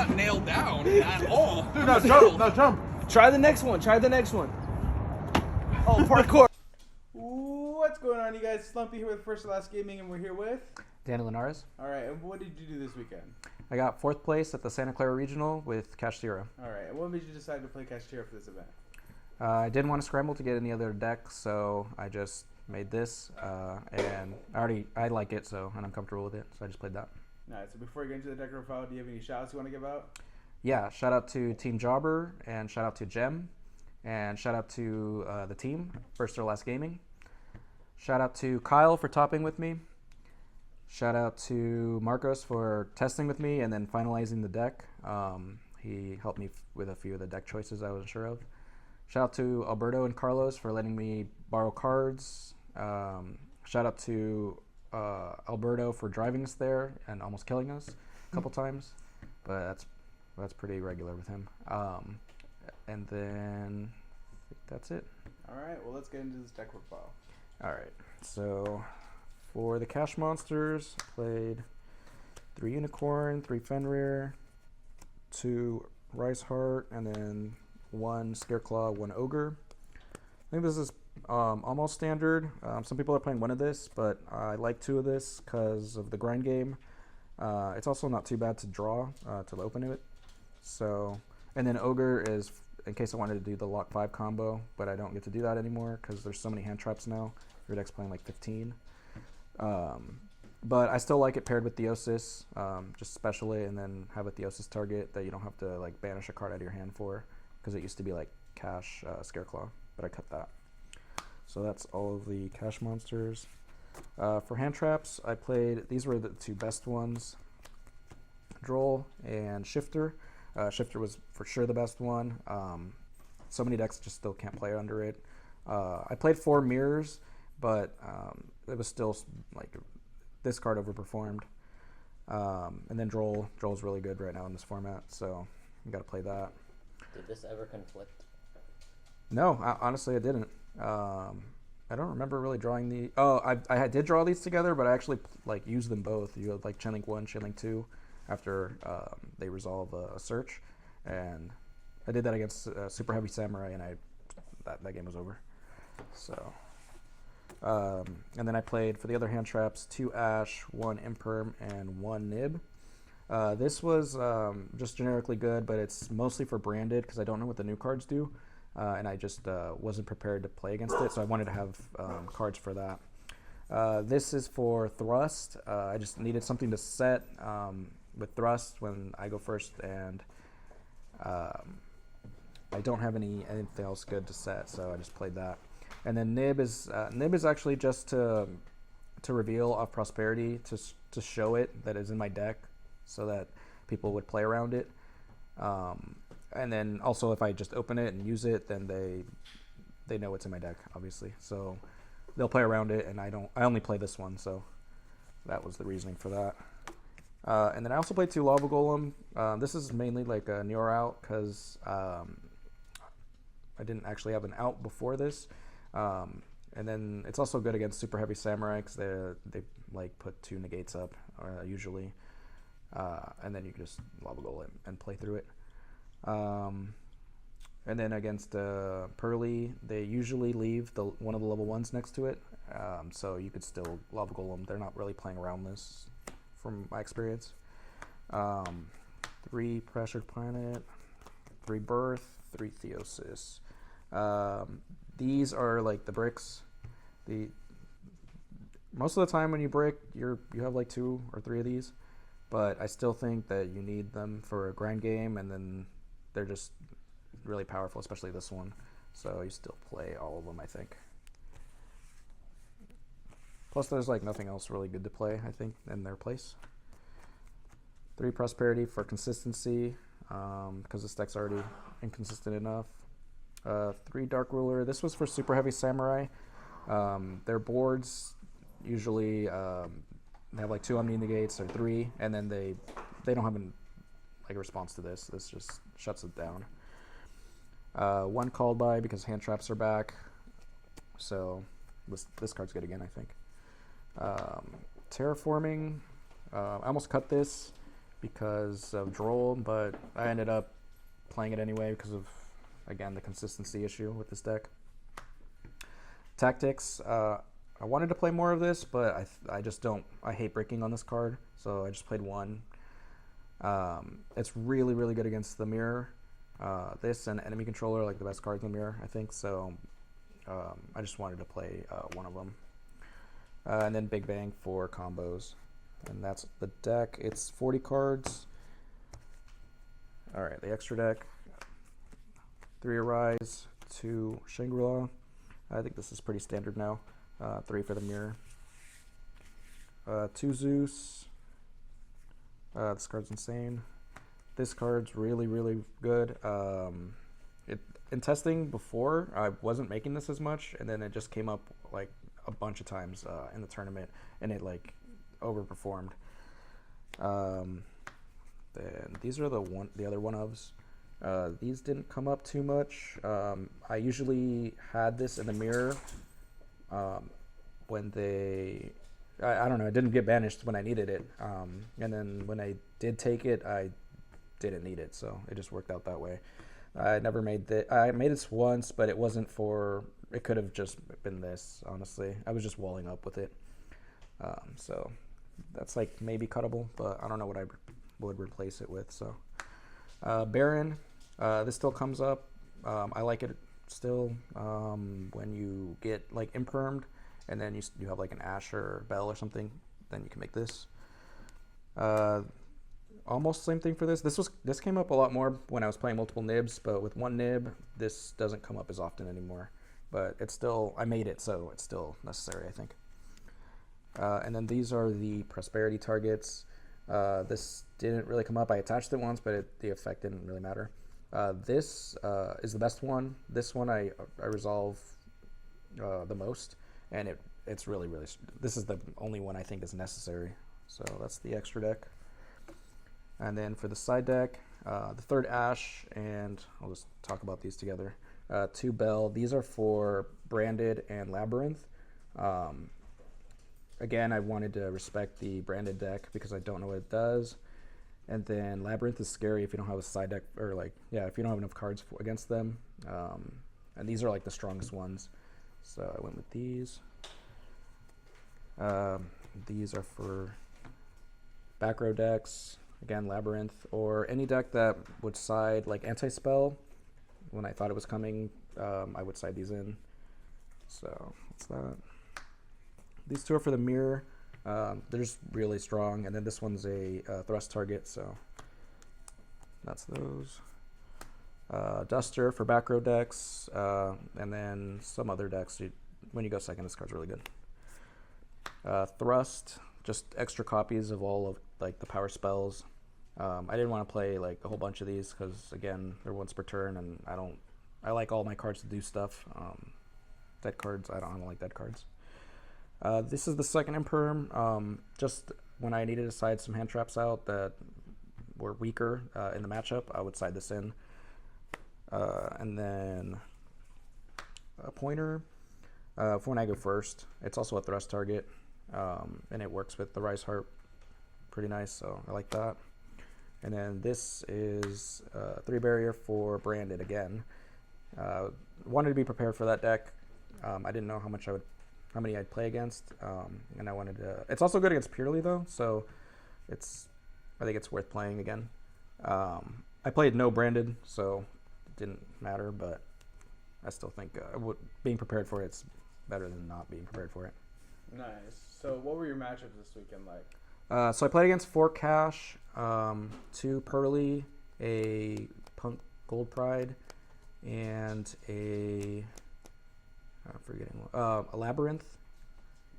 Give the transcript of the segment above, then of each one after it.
not nailed down at all. Dude, no, jump, no, jump. Try the next one. Try the next one. Oh, parkour. What's going on, you guys? Slumpy here with First and Last Gaming, and we're here with... Linares. All right, and what did you do this weekend? I got 4th place at the Santa Clara Regional with Kashtira. All right, and what made you decide to play Kashtira for this event? I didn't want to scramble to get any other deck, so I just made this, and I like it, and I'm comfortable with it, so I just played that. All right, so before we get into the deck profile, do you have any shout-outs you want to give out? Yeah, shout out to Team Jobber, and shout out to Gem, and shout out to the team, First or Last Gaming. Shout out to Kyle for topping with me. Shout out to Marcos for testing with me and then finalizing the deck. He helped me with a few of the deck choices I wasn't sure of. Shout out to Alberto and Carlos for letting me borrow cards. Shout out to Alberto for driving us there and almost killing us a couple times, but that's pretty regular with him. And then I think that's it. All right, well, let's get into this deck profile. All right, so for the Cash Monsters, I played 3 Unicorn, 3 Fenrir, 2 Rice Heart, and then 1 Scareclaw, 1 Ogre. I think this is almost standard. Some people are playing 1 of this, but I like 2 of this because of the grind game. It's also not too bad to draw to open it. So, and then Ogre is in case I wanted to do the Lock 5 combo, but I don't get to do that anymore because there's so many hand traps now. Your deck's playing like 15. But I still like it paired with Theosis, just special it and then have a Theosis target that you don't have to like banish a card out of your hand for, because it used to be like Cash Scareclaw, but I cut that. So that's all of the Cash Monsters. For hand traps, I played, these were the 2 best ones, Droll and Shifter. Shifter was for sure the best one. So many decks just still can't play under it. I played 4 Mirrors, but it was still like this card overperformed. And then Droll's really good right now in this format, so you got to play that. Did this ever conflict? No, honestly, I didn't. I don't remember really drawing the. Oh, I did draw these together, but I actually like used them both. You had like Chainlink 1, Chainlink 2, after they resolve a search, and I did that against Super Heavy Samurai, and that game was over. So. And then I played, for the other hand traps, 2 Ash, 1 Imperm, and 1 Nib. This was just generically good, but it's mostly for branded because I don't know what the new cards do, and I just wasn't prepared to play against it, so I wanted to have cards for that. This is for Thrust. I just needed something to set with Thrust when I go first, and I don't have anything else good to set, so I just played that. And then Nib is actually just to reveal off Prosperity, to show it that it's in my deck, so that people would play around it. And then also if I just open it and use it, then they know it's in my deck, obviously. So they'll play around it, and I only play this one, so that was the reasoning for that. And then I also played 2 Lava Golem. This is mainly like a Neo out because I didn't actually have an out before this. And then it's also good against Super Heavy Samurai because they like put 2 negates up usually, and then you can just Lava Golem and play through it. And then against Pearly, they usually leave one of the level 1s next to it, so you could still Lava Golem. They're not really playing around this, from my experience. 3 Pressured Planet, 3 Birth, 3 Theosis. These are like the bricks. Most of the time when you brick, you have like 2 or 3 of these, but I still think that you need them for a grind game, and then they're just really powerful, especially this one. So you still play all of them, I think. Plus, there's like nothing else really good to play, I think, in their place. 3 Prosperity for consistency, because this deck's already inconsistent enough. 3 Dark Ruler. This was for Super Heavy Samurai. Their boards usually have like 2 Omni Negates or 3, and then they don't have a response to this. This just shuts it down. 1 Called By because hand traps are back. So this card's good again, I think. Terraforming. I almost cut this because of Droll, but I ended up playing it anyway because of, again, the consistency issue with this deck. Tactics, I wanted to play more of this, but I just don't, I hate breaking on this card, so I just played one. It's really, really good against the mirror. This and enemy controller are like the best cards in the mirror, I think, so I just wanted to play one of them. And then Big Bang for combos. And that's the deck. It's 40 cards. Alright, the extra deck. 3 Arise, 2 Shangri-La. I think this is pretty standard now. 3 for the mirror. 2 Zeus. This card's insane. This card's really, really good. In testing before, I wasn't making this as much, and then it just came up like a bunch of times in the tournament, and it like overperformed. Then these are the other one-ofs. These didn't come up too much. I usually had this in the mirror when I don't know, it didn't get banished when I needed it. And then when I did take it, I didn't need it, so it just worked out that way. I never made I made this once, but it wasn't for, it could have just been this, honestly. I was just walling up with it. So that's like maybe cuttable, but I don't know what I would replace it with. So Baron, this still comes up. I like it still when you get like impermed, and then you have like an Asher or Bell or something, then you can make this. Almost same thing for this. This came up a lot more when I was playing multiple nibs, but with one nib, this doesn't come up as often anymore. But it's still, I made it, so it's still necessary, I think. And then these are the prosperity targets. This didn't really come up. I attached it once, but the effect didn't really matter. This is the best one. This one I resolve the most, and it's really, really, this is the only one I think is necessary. So that's the extra deck. And then for the side deck, the third Ash, and I'll just talk about these together. 2 Bell. These are for Branded and Labyrinth. Again, I wanted to respect the Branded deck because I don't know what it does. And then Labyrinth is scary if you don't have a side deck, or like, yeah, if you don't have enough cards against them. And these are like the strongest ones. So I went with these. These are for back row decks. Again, Labyrinth, or any deck that would side like anti-spell. When I thought it was coming, I would side these in. So what's that? These 2 are for the mirror. They're just really strong, and then this one's a thrust target, so that's those. Duster for back row decks, and then some other decks. When you go second, this card's really good. Thrust, just extra copies of all of like the power spells. I didn't want to play like a whole bunch of these because again, they're once per turn, and I like all my cards to do stuff. Dead cards, I don't like dead cards. This is the second Imperm. Just when I needed to side some hand traps out that were weaker in the matchup, I would side this in. And then a pointer for when I go first. It's also a thrust target, and it works with the Rise Heart pretty nice, so I like that. And then this is 3 barrier for Branded again. Wanted to be prepared for that deck. I didn't know how many I'd play against, and I wanted to. It's also good against Purely though, so I think it's worth playing again. I played no Branded, so it didn't matter, but I still think being prepared for it's better than not being prepared for it. Nice. So what were your matchups this weekend like? So I played against 4 Cash, 2 Pearly, a Punk Gold Pride, and I'm forgetting a Labyrinth.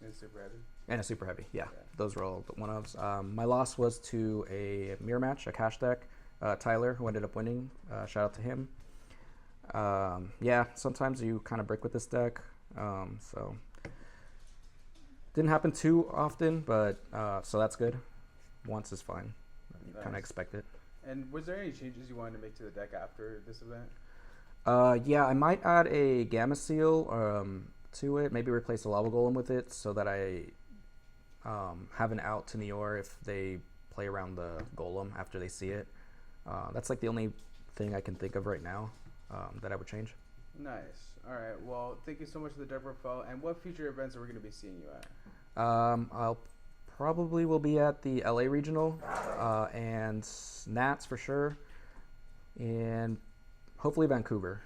And super heavy. And a Super Heavy, yeah. Those were all the one-ofs. My loss was to a mirror match, a Cash deck. Tyler, who ended up winning. Shout out to him. Yeah, sometimes you kind of break with this deck. So didn't happen too often, but so that's good. Once is fine. You kind of expect it. And was there any changes you wanted to make to the deck after this event? Yeah, I might add a Gamma Seal to it. Maybe replace a Lava Golem with it so that I have an out to Neor if they play around the golem after they see it. That's like the only thing I can think of right now that I would change. Nice. All right. Well, thank you so much for the Dark Profile. And what future events are we going to be seeing you at? I'll probably will be at the LA regional and Nats for sure, and hopefully Vancouver.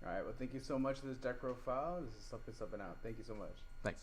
All right. Well, thank you so much for this Dark Profile. This is Subbing out. Thank you so much. Thanks.